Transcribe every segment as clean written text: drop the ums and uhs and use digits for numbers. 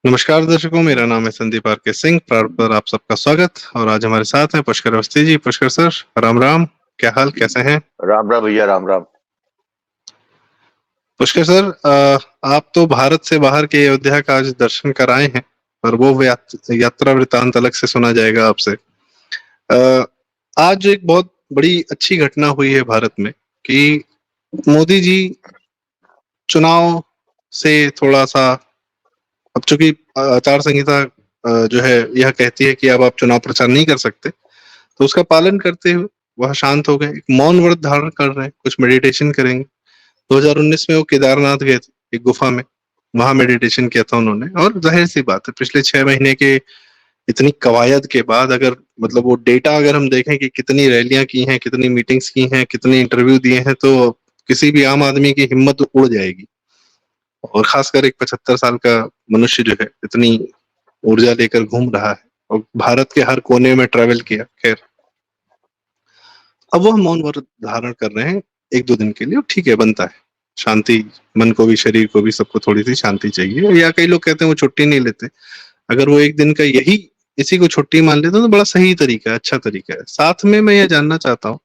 नमस्कार दर्शकों, मेरा नाम है संदीप आर के सिंह। प्रार पर आप सबका स्वागत। और आज हमारे साथ हैं पुष्कर अवस्थी जी। पुष्कर सर, राम राम। क्या हाल, कैसे हैं? राम राम भैया, राम राम। पुष्कर सर, आप तो भारत से बाहर के अयोध्या का आज दर्शन कराए हैं, पर वो यात्रा वृतांत अलग से सुना जाएगा आपसे। अ, आज एक बहुत बड़ी अच्छी घटना हुई है भारत में कि मोदी जी चुनाव से थोड़ा सा, अब चूंकि आचार संहिता जो है यह कहती है कि अब आप चुनाव प्रचार नहीं कर सकते, तो उसका पालन करते हुए वह शांत हो गए, एक मौन व्रत धारण कर रहे हैं, कुछ मेडिटेशन करेंगे। 2019 में वो केदारनाथ गए थे, एक गुफा में, वहां मेडिटेशन किया था उन्होंने। और जाहिर सी बात है, पिछले 6 महीने के इतनी कवायद के बाद अगर मतलब वो डेटा अगर हम देखें कि कितनी रैलियां की हैं, कितनी मीटिंग्स की हैं, कितने इंटरव्यू दिए हैं, तो किसी भी आम आदमी की हिम्मत उड़ जाएगी। और खासकर एक 75 साल का मनुष्य जो है इतनी ऊर्जा लेकर घूम रहा है और भारत के हर कोने में ट्रेवल किया। खैर, अब वो हम मौन व्रत धारण कर रहे हैं 1-2 दिन के लिए, और ठीक है, बनता है। शांति, मन को भी, शरीर को भी, सबको थोड़ी सी शांति चाहिए। या कई लोग कहते हैं वो छुट्टी नहीं लेते। अगर वो एक दिन का यही इसी को छुट्टी मान लेते हैं तो बड़ा सही तरीका है, अच्छा तरीका है। साथ में मैं ये जानना चाहता हूँ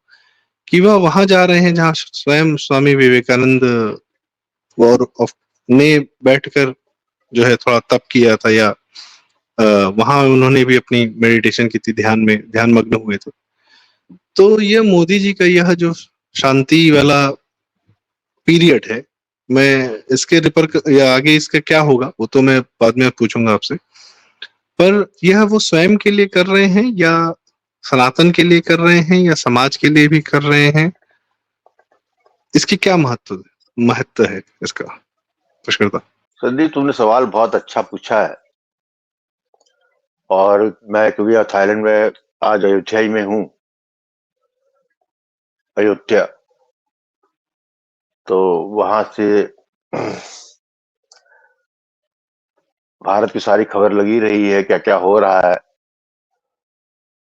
कि वह वहां जा रहे हैं जहाँ स्वयं स्वामी विवेकानंद और ने बैठकर जो है थोड़ा तप किया था, या वहां उन्होंने भी अपनी मेडिटेशन की थी, ध्यान मग्न हुए थे। तो ये मोदी जी का यह जो शांति वाला पीरियड है, मैं इसके रिपर या आगे इसका क्या होगा वो तो मैं बाद में पूछूंगा आपसे। पर यह वो स्वयं के लिए कर रहे हैं, या सनातन के लिए कर रहे हैं, या समाज के लिए भी कर रहे हैं? इसकी क्या महत्व है इसका, पुष्करता? संदीप, तुमने सवाल बहुत अच्छा पूछा है। और मैं कभी थाईलैंड में, आज अयोध्या ही में हूँ। अयोध्या, तो वहां से भारत की सारी खबर लगी रही है, क्या क्या हो रहा है।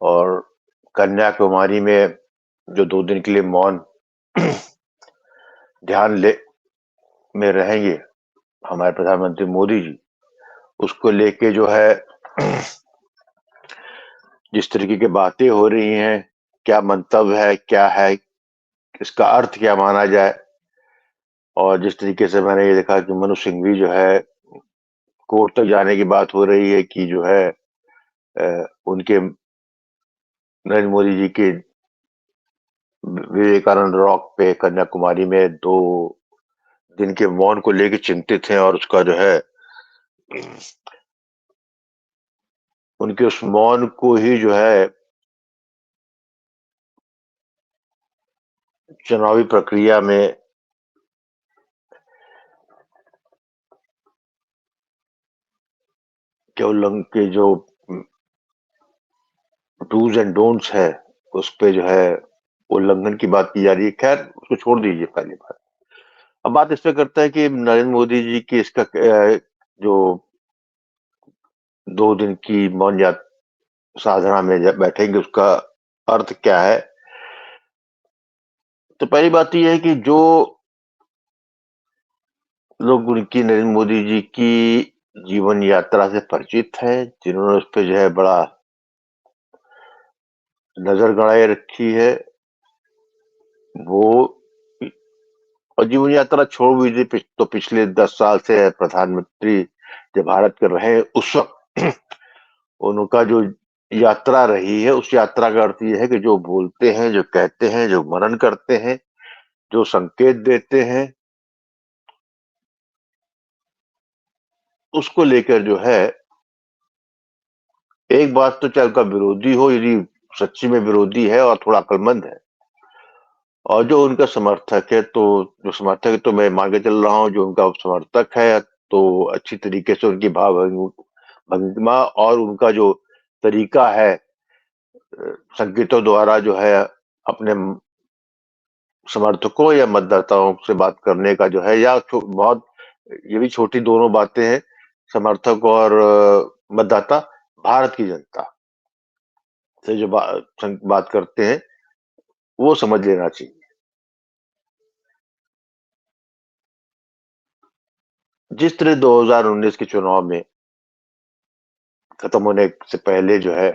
और कन्याकुमारी में जो 2 दिन के लिए मौन ध्यान ले में रहेंगे हमारे प्रधानमंत्री मोदी जी, उसको लेके जो है जिस तरीके की बातें हो रही हैं, क्या मंतव्य है, क्या है, इसका अर्थ क्या माना जाए। और जिस तरीके से मैंने ये देखा कि मनु सिंघवी जो है, कोर्ट तक जाने की बात हो रही है कि जो है उनके नरेंद्र मोदी जी के विवेकानंद रॉक पे कन्याकुमारी में 2 दिन के मौन को लेकर चिंतित हैं। और उसका जो है उनके उस मौन को ही जो है चुनावी प्रक्रिया में के उल्लंघन के जो डूज एंड डोंट्स है, उस पे जो है उल्लंघन की बात की जा रही है। खैर, उसको छोड़ दीजिए पहली बात। अब बात इस पे करता है कि नरेंद्र मोदी जी की इसका जो 2 दिन की मौन साधना में जब बैठेंगे, उसका अर्थ क्या है। तो पहली बात तो यह है कि जो लोग उनकी नरेंद्र मोदी जी की जीवन यात्रा से परिचित हैं, जिन्होंने उस पर जो है बड़ा नजर गड़ाए रखी है, वो और जीवन यात्रा छोड़ भी दी तो पिछले 10 साल से प्रधानमंत्री जब भारत कर रहे हैं, उस वक्त उनका जो यात्रा रही है, उस यात्रा का अर्थ यह है कि जो बोलते हैं, जो कहते हैं, जो मनन करते हैं, जो संकेत देते हैं, उसको लेकर जो है एक बात तो चाहे उनका विरोधी हो, यदि सच्ची में विरोधी है और थोड़ा अक्लमंद है, और जो उनका समर्थक है, तो जो समर्थक है तो मैं मान के चल रहा हूँ, जो उनका समर्थक है तो अच्छी तरीके से उनकी भाव भंगिमा और उनका जो तरीका है संकेतों द्वारा जो है अपने समर्थकों या मतदाताओं से बात करने का जो है, या बहुत ये भी छोटी दोनों बातें हैं, समर्थक और मतदाता, भारत की जनता से जो बात करते हैं, वो समझ लेना चाहिए। जिस तरह 2019 के चुनाव में खत्म होने से पहले जो है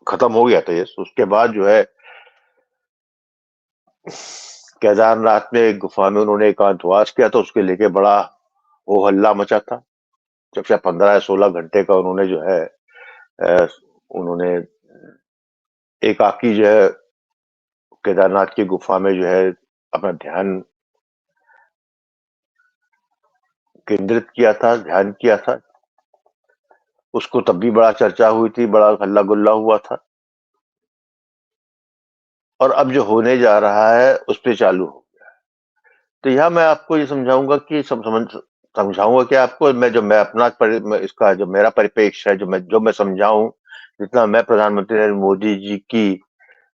खत्म हो गया था ये, उसके बाद जो है केदारनाथ में एक गुफा में उन्होंने एकांतवास किया था, उसके लेके बड़ा हो हल्ला मचा था। जब से 15 या 16 घंटे का उन्होंने जो है उन्होंने एकाकी जो है केदारनाथ की गुफा में जो है अपना ध्यान केंद्रित किया था, ध्यान किया था। उसको तब भी बड़ा चर्चा हुई थी, बड़ा हल्ला गुल्ला हुआ था, और अब जो होने जा रहा है उस पे चालू हो गया। तो यहाँ मैं आपको ये समझाऊंगा कि समझाऊंगा कि आपको मैं अपना इसका जो मेरा परिप्रेक्ष्य है, जो मैं समझाऊं, जितना मैं प्रधानमंत्री नरेंद्र मोदी जी की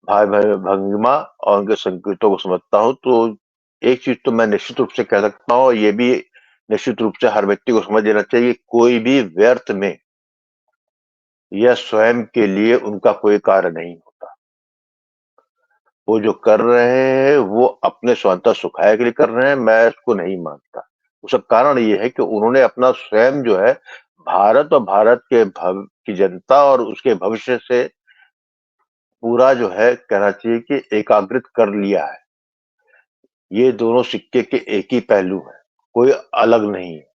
भंगिमा और उनके संकेतों को समझता हूं, तो एक चीज तो मैं निश्चित रूप से कह सकता हूं, और ये भी निश्चित रूप से हर व्यक्ति को समझ लेना चाहिए, कोई भी व्यर्थ में या स्वयं के लिए उनका कोई कार्य नहीं होता। वो जो कर रहे हैं वो अपने स्वांतः सुखाय के लिए कर रहे हैं, मैं इसको नहीं मानता। उसका कारण ये है कि उन्होंने अपना स्वयं जो है भारत और भारत के की जनता और उसके भविष्य से पूरा जो है कहना चाहिए कि एकाग्रित कर लिया है। ये दोनों सिक्के के एक ही पहलू हैं, कोई अलग नहीं है।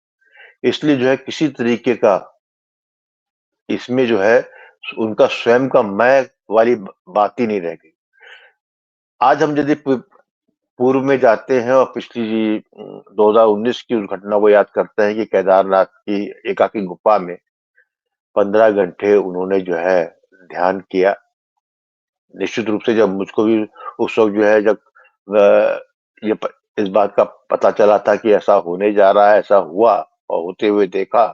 इसलिए जो है किसी तरीके का इसमें जो है उनका स्वयं का मैं वाली बात ही नहीं रह गई। आज हम यदि पूर्व में जाते हैं और पिछली 2019 की उस घटना को याद करते हैं कि केदारनाथ की एकाकी गुफा में 15 घंटे उन्होंने जो है ध्यान किया। निश्चित रूप से जब मुझको भी उस वक्त जो है जब इस बात का पता चला था कि ऐसा होने जा रहा है, ऐसा हुआ और होते हुए देखा,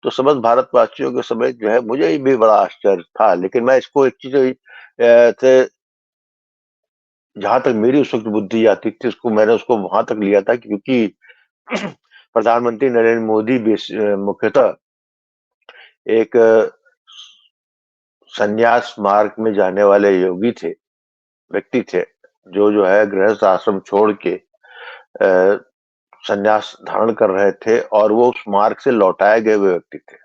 तो समस्त भारतवासियों के समय जो है मुझे भी बड़ा आश्चर्य था। लेकिन मैं इसको एक चीज से जहां तक मेरी उस वक्त बुद्धि आती थी, उसको मैंने उसको वहां तक लिया था, क्योंकि प्रधानमंत्री नरेंद्र मोदी मुख्यतः एक संन्यास मार्ग में जाने वाले योगी थे, व्यक्ति थे, जो है गृहस्थ आश्रम छोड़ के संन्यास धारण कर रहे थे, और वो उस मार्ग से लौटाए गए हुए व्यक्ति थे।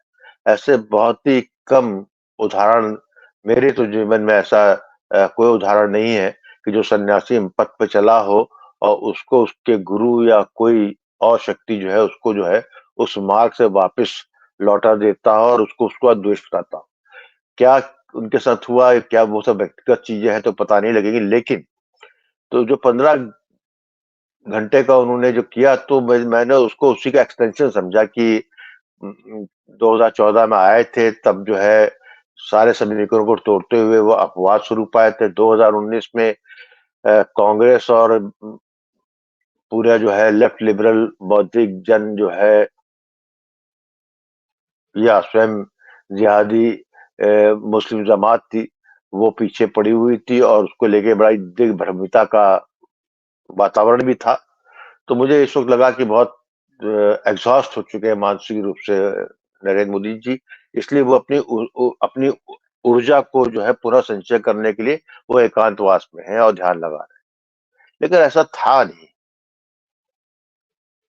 ऐसे बहुत ही कम उदाहरण, मेरे तो जीवन में ऐसा कोई उदाहरण नहीं है कि जो सन्यासी पथ पे चला हो और उसको उसके गुरु या कोई और शक्ति जो है उसको जो है उस मार्ग से वापस लौटा देता हो और उसको उसका द्वेष कराता हो। क्या उनके साथ हुआ, क्या वो सब व्यक्तिगत चीजें हैं तो पता नहीं लगेगी, लेकिन तो जो 15 घंटे का उन्होंने जो किया, तो मैंने उसको उसी का एक्सटेंशन समझा कि 2014 में आए थे, तब जो है सारे समीकरणों को तोड़ते हुए वो अपवाद स्वरूप पाए थे। 2019 में कांग्रेस और पूरा जो है लेफ्ट लिबरल बौद्धिक जन जो है या स्वयं जिहादी मुस्लिम जमात थी, वो पीछे पड़ी हुई थी और उसको लेके बड़ा दिग्भ्रमिता का वातावरण भी था। तो मुझे इस वक्त लगा कि बहुत एग्जॉस्ट हो चुके हैं मानसिक रूप से नरेंद्र मोदी जी, इसलिए वो अपनी ऊर्जा को जो है पुनः संचय करने के लिए वो एकांतवास में है और ध्यान लगा रहे हैं। लेकिन ऐसा था नहीं,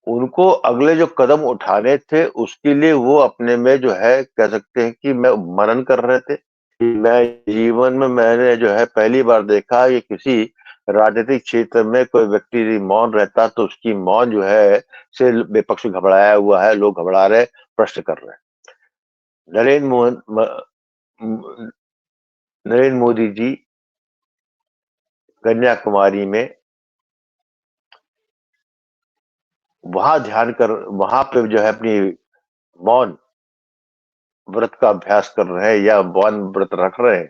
उनको अगले जो कदम उठाने थे उसके लिए वो अपने में जो है कह सकते हैं कि मैं मनन कर रहे थे। मैं जीवन में मैंने जो है पहली बार देखा कि किसी राजनीतिक क्षेत्र में कोई व्यक्ति यदि मौन रहता तो उसकी मौन जो है से विपक्ष घबराया हुआ है, लोग घबरा रहे, प्रश्न कर रहे हैं। नरेंद्र मोहन नरेंद्र मोदी जी कन्याकुमारी में वहां ध्यान कर, वहां पे जो है अपनी मौन व्रत का अभ्यास कर रहे हैं या मौन व्रत रख रहे हैं,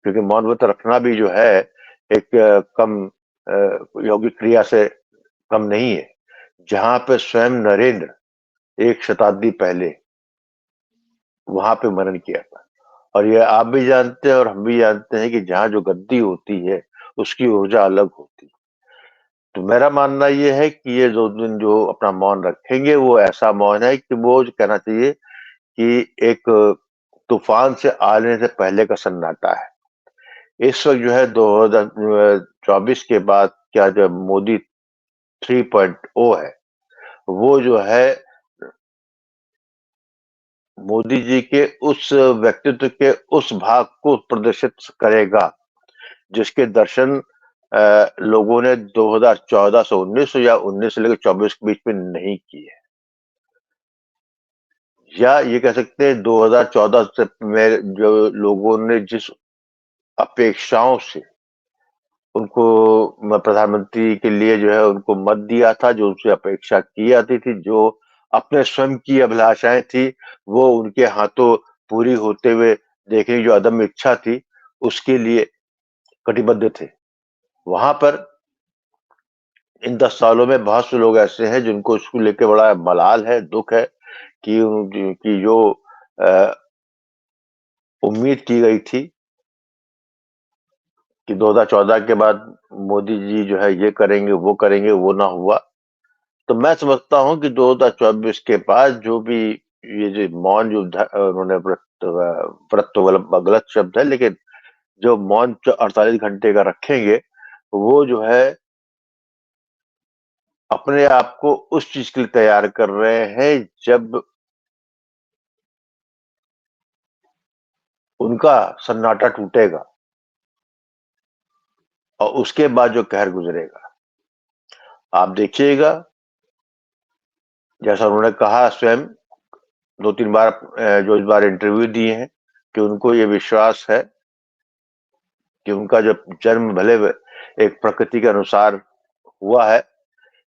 क्योंकि मौन व्रत रखना भी जो है एक कम यौगिक क्रिया से कम नहीं है, जहां पे स्वयं नरेंद्र एक शताब्दी पहले वहां पे मनन किया था। और ये आप भी जानते हैं और हम भी जानते हैं कि जहां जो गद्दी होती है उसकी ऊर्जा अलग होती है। तो मेरा मानना ये है कि ये 2 दिन जो अपना मौन रखेंगे वो ऐसा मौन है कि वो जो कहना चाहिए कि एक तूफान से आने से पहले का सन्नाटा है। इस वक्त जो है 2024 के बाद क्या जो मोदी 3.0 है, वो जो है मोदी जी के उस व्यक्तित्व के उस भाग को प्रदर्शित करेगा जिसके दर्शन लोगों ने 2014 से 19 या 19 से लेकर 24 के बीच में नहीं किए, या ये कह सकते हैं 2014 से में जो लोगों ने जिस अपेक्षाओं से उनको प्रधानमंत्री के लिए जो है उनको मत दिया था, जो उनसे अपेक्षा की जाती थी, जो अपने स्वयं की अभिलाषाएं थी, वो उनके हाथों पूरी होते हुए देखने की जो अदम्य इच्छा थी, उसके लिए कटिबद्ध थे। वहां पर इन 10 सालों में बहुत से लोग ऐसे हैं जिनको इसको लेके बड़ा मलाल है, दुख है कि जो उम्मीद की गई थी कि 2014 के बाद मोदी जी जो है ये करेंगे, वो ना हुआ। तो मैं समझता हूँ कि 2024 के बाद जो भी ये जो मौन जो उन्होंने व्रत तो गलत शब्द है, लेकिन जो मौन 48 घंटे का रखेंगे, वो जो है अपने आप को उस चीज के लिए तैयार कर रहे हैं जब उनका सन्नाटा टूटेगा और उसके बाद जो कहर गुजरेगा। आप देखिएगा, जैसा उन्होंने कहा स्वयं 2-3 बार जो इस बार इंटरव्यू दिए हैं कि उनको ये विश्वास है कि उनका जो जन्म भले एक प्रकृति के अनुसार हुआ है,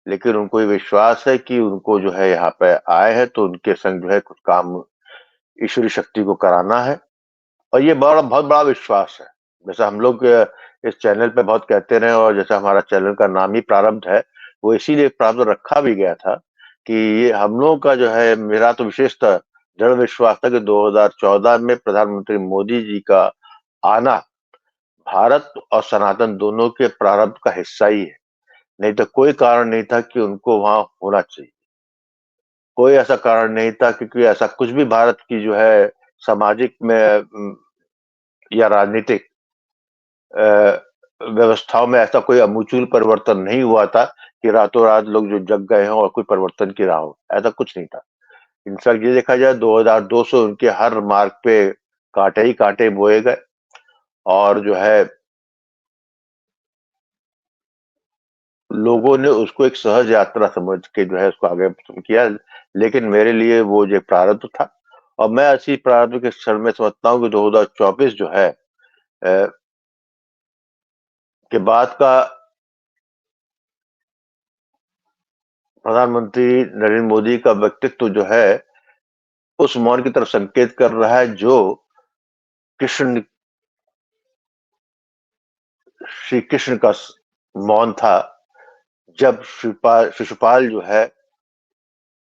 लेकिन उनको ये विश्वास है कि उनको जो है यहाँ पे आए हैं तो उनके संग जो है कुछ काम ईश्वरी शक्ति को कराना है, और ये बहुत बड़ा विश्वास है। जैसा हम लोग इस चैनल पे बहुत कहते रहे, और जैसा हमारा चैनल का नाम ही प्रारब्ध है, वो इसीलिए प्रारब्ध रखा भी गया था कि ये हम लोगों का जो है, मेरा तो विशेषतः दृढ़ विश्वास था कि 2014 में प्रधानमंत्री मोदी जी का आना भारत और सनातन दोनों के प्रारब्ध का हिस्सा ही है। नहीं तो कोई कारण नहीं था कि उनको वहां होना चाहिए। कोई ऐसा कारण नहीं था, क्योंकि ऐसा कुछ भी भारत की जो है सामाजिक में या राजनीतिक व्यवस्थाओं में ऐसा कोई आमूल परिवर्तन नहीं हुआ था कि रातों रात लोग जो जग गए हों और कोई परिवर्तन की राह हो, ऐसा कुछ नहीं था। इनफैक्ट ये देखा जाए 2200 उनके हर मार्ग पे कांटे ही कांटे बोए गए, और जो है लोगों ने उसको एक सहज यात्रा समझ के जो है उसको आगे किया। लेकिन मेरे लिए वो जो प्रारब्ध था, और मैं इसी प्रारब्ध के क्षण में समझता हूँ कि 2024 जो है के बाद का प्रधानमंत्री नरेंद्र मोदी का व्यक्तित्व जो है उस मौन की तरफ संकेत कर रहा है जो कृष्ण श्री कृष्ण का मौन था, जब शिशुपाल जो है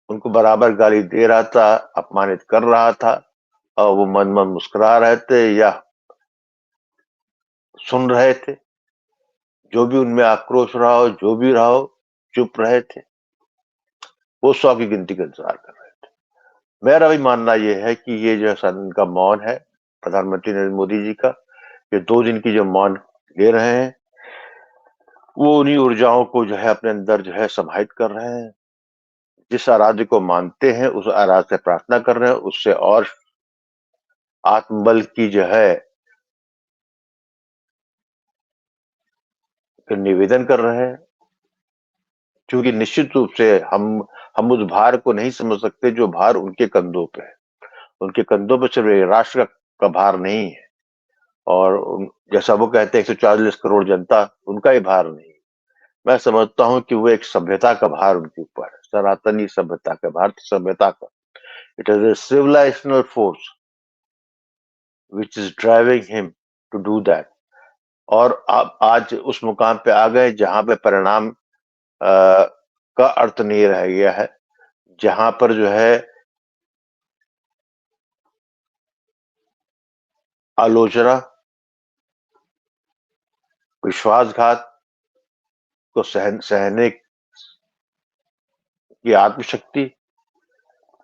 उनको बराबर गाली दे रहा था, अपमानित कर रहा था, और वो मन मन मुस्कुरा रहे थे या सुन रहे थे। जो भी उनमें आक्रोश रहा हो, जो भी रहा हो, चुप रहे थे। वो 100 की गिनती का इंतजार कर रहे थे। मेरा भी मानना यह है कि ये जो सन का मौन है प्रधानमंत्री नरेंद्र मोदी जी का, ये 2 दिन की जो मौन ले रहे हैं, वो उन्हीं ऊर्जाओं को जो है अपने अंदर जो है समाहित कर रहे हैं। जिस आराध्य को मानते हैं उस आराध्य से प्रार्थना कर रहे हैं, उससे और आत्मबल की जो है निवेदन कर रहे हैं। क्योंकि निश्चित रूप से हम उस भार को नहीं समझ सकते जो भार उनके कंधों पे है। उनके कंधों पे सिर्फ राष्ट्र का भार नहीं है, और जैसा वो कहते हैं 140 करोड़ जनता, उनका ही भार नहीं। मैं समझता हूँ कि वो एक सभ्यता का भार उनके ऊपर है, सनातनी सभ्यता का, भारतीय सभ्यता का। It is a civilisational force which is driving him to do that. और आप आज उस मुकाम पे आ गए जहां पे परिणाम का अर्थ नहीं रह गया है, जहां पर जो है आलोचना, विश्वासघात को सहने की आत्मशक्ति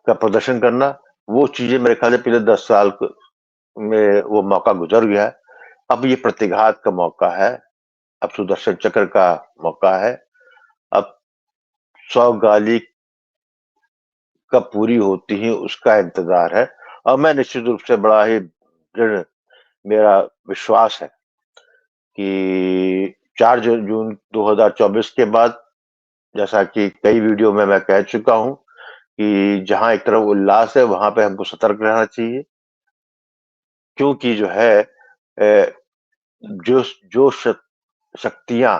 का प्रदर्शन करना, वो चीजें मेरे ख्याल से पिछले 10 साल में वो मौका गुजर गया है। अब ये प्रतिघात का मौका है, अब सुदर्शन चक्र का मौका है, अब 100 गाली कब पूरी होती है उसका इंतजार है। और मैं निश्चित रूप से बड़ा ही दृढ़ मेरा विश्वास है कि 4 जून 2024 के बाद, जैसा कि कई वीडियो में मैं कह चुका हूं, कि जहां एक तरफ उल्लास है वहां पे हमको सतर्क रहना चाहिए, क्योंकि जो है जो जो शक्तियां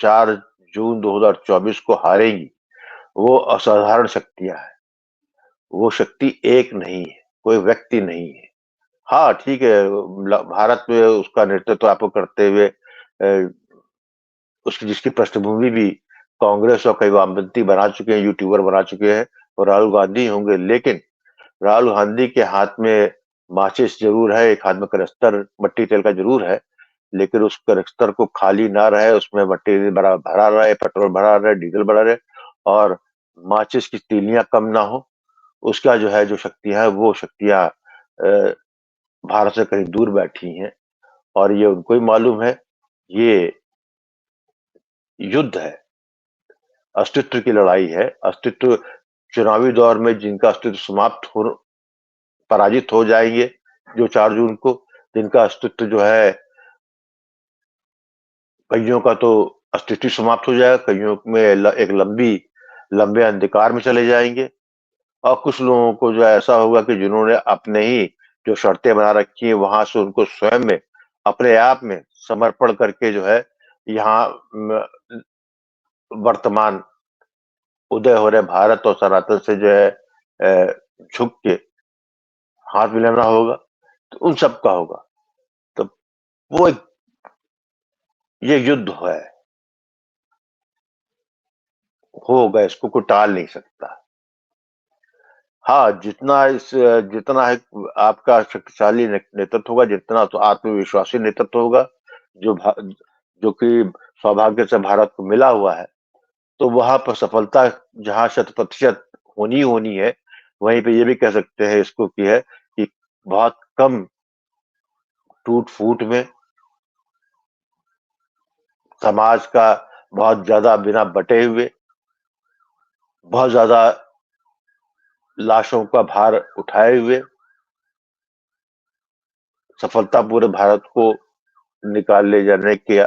4 जून 2024 को हारेंगी वो असाधारण शक्तियां हैं। वो शक्ति एक नहीं है, कोई व्यक्ति नहीं है। हाँ ठीक है, भारत में उसका नेतृत्व आपको करते हुए उसकी जिसकी पृष्ठभूमि भी कांग्रेस और कई वामपंथी बना चुके हैं, यूट्यूबर बना चुके हैं, और राहुल गांधी होंगे। लेकिन राहुल गांधी के हाथ में माचिस जरूर है, एक हाथ में कनस्तर मट्टी तेल का जरूर है, लेकिन उस कनस्तर को खाली ना रहे, उसमें मट्टी भरा भरा रहे, पेट्रोल भरा रहे, डीजल भरा रहे, और माचिस की तीलियां कम ना हो। उसका जो है जो शक्तियां है वो शक्तियां भारत से कहीं दूर बैठी हैं, और ये उनको ही मालूम है। ये युद्ध है, अस्तित्व की लड़ाई है। अस्तित्व चुनावी दौर में जिनका अस्तित्व समाप्त हो पराजित हो जाएंगे, जो 4 जून को, जिनका अस्तित्व जो है, कईयों का तो अस्तित्व समाप्त हो जाएगा, कईयों में एक लंबे अंधकार में चले जाएंगे, और कुछ लोगों को जो ऐसा होगा कि जिन्होंने अपने ही जो शर्तें बना रखी हैं वहां से उनको स्वयं में अपने आप में समर्पण करके जो है यहाँ वर्तमान उदय हो रहे भारत और सनातन से जो है झुक के हाथ मिलाना होगा, तो उन सब का होगा। तो वो ये युद्ध है, होगा, इसको कोई टाल नहीं सकता। हाँ, जितना है आपका शक्तिशाली नेतृत्व होगा, जितना तो आत्मविश्वासी नेतृत्व होगा, जो जो कि सौभाग्य से भारत को मिला हुआ है, तो वहां पर सफलता जहां 100% होनी है, वहीं पे ये भी कह सकते हैं इसको कि है कि बहुत कम टूट फूट में, समाज का बहुत ज्यादा बिना बटे हुए, बहुत ज्यादा लाशों का भार उठाए हुए सफलता पूरे भारत को निकाल ले जाने की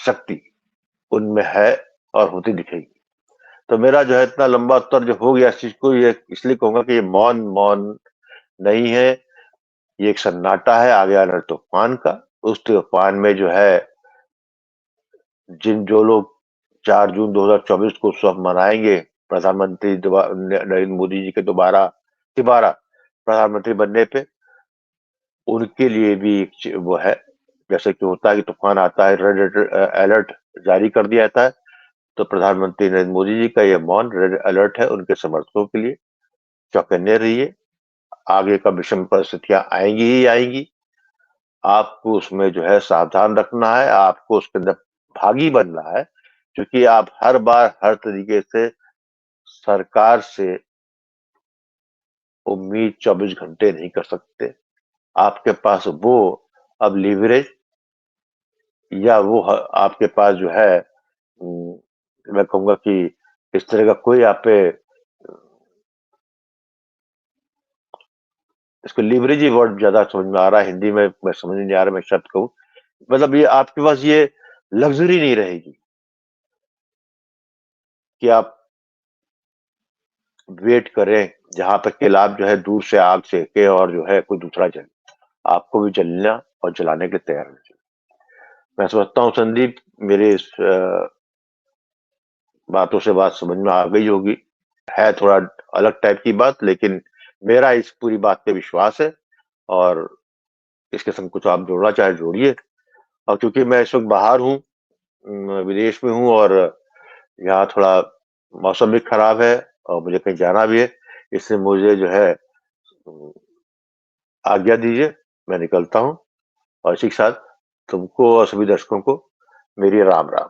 शक्ति उनमें है और होती दिखेगी। तो मेरा जो है इतना लंबा उत्तर जो हो गया इस चीज को, ये इसलिए कहूंगा कि ये मौन मौन नहीं है, ये एक सन्नाटा है आगे आने तूफान का। उस तूफान में जो है जो लोग 4 जून 2024 को उत्सव मनाएंगे, प्रधानमंत्री नरेंद्र मोदी जी के दोबारा तिबारा प्रधानमंत्री बनने पे, उनके लिए भी एक वो है, जैसे कि होता है कि तूफान आता है, रेड अलर्ट जारी कर दिया जाता है, तो प्रधानमंत्री नरेंद्र मोदी जी का ये मौन रेड अलर्ट है उनके समर्थकों के लिए। चौकन्ने रहिए, आगे का विषम परिस्थितियां आएंगी ही आएंगी, आपको उसमें जो है सावधान रखना है, आपको उसके अंदर भागी बनना है, क्योंकि आप हर बार हर तरीके से सरकार से उम्मीद 24 घंटे नहीं कर सकते। आपके पास वो अब लीवरेज या वो आपके पास जो है, मैं कहूंगा कि इस तरह का कोई आप पे, इसको लीवरेज ही वर्ड ज्यादा समझ में आ रहा है, हिंदी में मैं समझ नहीं आ रहा मैं शब्द कहूँ, मतलब ये आपके पास ये लग्जरी नहीं रहेगी कि आप वेट करें जहां तक कि आप जो है दूर से आग सेके और जो है कोई दूसरा जले, आपको भी जलना और जलाने के लिए तैयार होना चाहिए। मैं समझता हूँ संदीप, मेरे इस बातों से बात समझ में आ गई होगी। है थोड़ा अलग टाइप की बात, लेकिन मेरा इस पूरी बात पे विश्वास है, और इसके संग कुछ आप जोड़ना चाहे जोड़िए। और क्योंकि मैं इस वक्त बाहर हूँ, विदेश में हूँ, और यहाँ थोड़ा मौसम भी खराब है और मुझे कहीं जाना भी है, इसलिए मुझे जो है आज्ञा दीजिए, मैं निकलता हूँ। और इसी के साथ तुमको और सभी दर्शकों को मेरी राम राम।